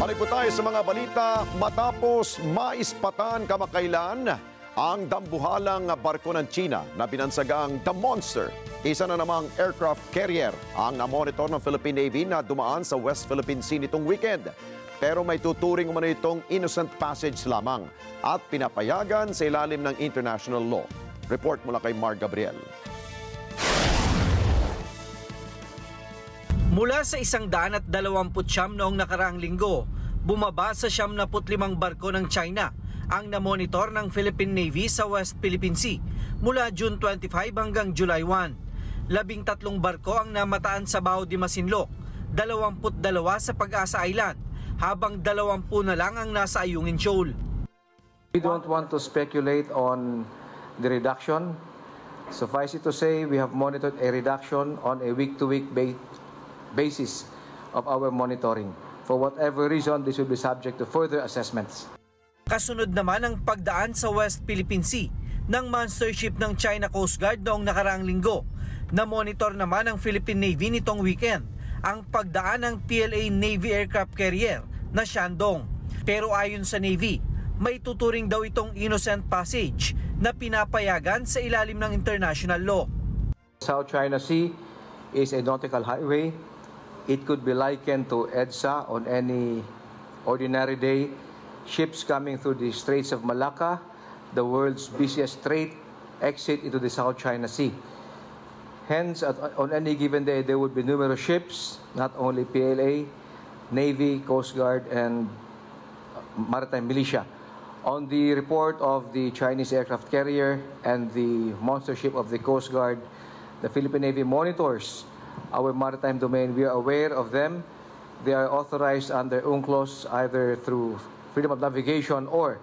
Balik po tayo sa mga balita. Matapos maispatan kamakailan ang dambuhalang barko ng China na binansagang The Monster. Isa na namang aircraft carrier ang namonitor ng Philippine Navy na dumaan sa West Philippine Sea nitong weekend. Pero may tuturing umano itong innocent passage lamang at pinapayagan sa ilalim ng international law. Report mula kay Mark Gabriel. Mula sa 129 noong nakaraang linggo, bumaba sa 75 barko ng China ang namonitor ng Philippine Navy sa West Philippine Sea mula June 25 hanggang July 1. 13 barko ang namataan sa Bao de Masinloc, 22 sa Pag-asa Island, habang 20 na lang ang nasa Ayungin Shoal. We don't want to speculate on the reduction. Suffice it to say, we have monitored a reduction on a week-to-week basis of our monitoring. For whatever reason, this will be subject to further assessments. Kasunod naman ang pagdaan sa West Philippine Sea ng monster ship ng China Coast Guard noong nakaraang linggo. Na-monitor naman ng Philippine Navy nitong weekend ang pagdaan ng PLA Navy aircraft carrier na Shandong. Pero ayon sa Navy, may tuturing daw itong innocent passage na pinapayagan sa ilalim ng international law. South China Sea is a nautical highway. It could be likened to EDSA on any ordinary day. Ships coming through the Straits of Malacca, the world's busiest strait, exit into the South China Sea. Hence, on any given day, there would be numerous ships, not only PLA, Navy, Coast Guard, and Maritime Militia. On the report of the Chinese aircraft carrier and the monster ship of the Coast Guard, the Philippine Navy monitors our maritime domain. We are aware of them. They are authorized under UNCLOS either through freedom of navigation or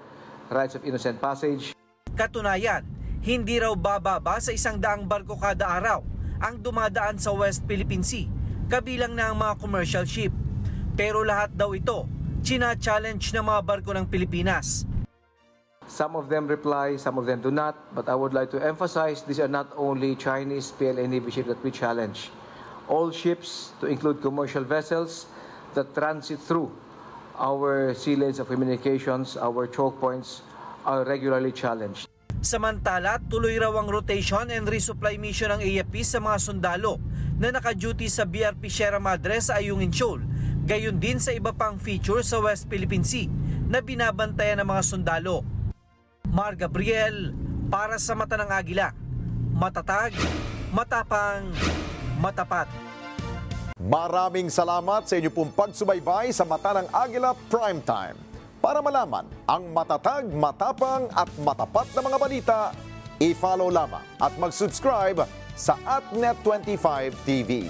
rights of innocent passage. Katunayan, hindi raw bababa sa 100 barko kada araw ang dumadaan sa West Philippine Sea, kabilang na ang mga commercial ship. Pero lahat daw ito, china-challenge ng mga barko ng Pilipinas. Some of them reply, some of them do not. But I would like to emphasize these are not only Chinese PLA Navy ships that we challenge. All ships, to include commercial vessels that transit through our sea lanes of communications, our choke points, are regularly challenged. Samantala, tuloy raw ang rotation and resupply mission ng AFP sa mga sundalo na naka-duty sa BRP Sierra Madre sa Ayungin Shoal, gayon din sa iba pang feature sa West Philippine Sea na binabantayan ng mga sundalo. Mark Gabriel, para sa Mata ng Agila. Matatag, matapang, matapat. Maraming salamat sa inyo pong pagsubaybay sa Mata ng Agila Primetime. Para malaman ang matatag, matapang at matapat na mga balita, i-follow lamang at mag-subscribe sa @Net25 TV.